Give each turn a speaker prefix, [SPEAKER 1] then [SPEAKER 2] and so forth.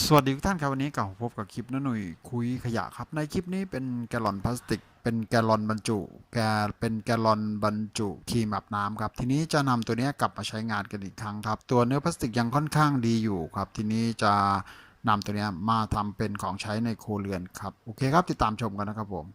[SPEAKER 1] สวัสดีทุกท่านครับวันนี้กลับมาพบกับคลิปน้าหนุ่ยคุยขยะครับในคลิปนี้เป็นแกลลอนพลาสติกเป็นแกลลอนบรรจุเป็นแกลลอนบรรจุครีมอาบน้ำครับทีนี้จะนำตัวนี้กลับมาใช้งานกันอีกครั้งครับตัวเนื้อพลาสติกยังค่อนข้างดีอยู่ครับทีนี้จะนำตัวนี้มาทำเป็นของใช้ในครัวเรือนครับโอเคครับติดตามชมกันนะครับผม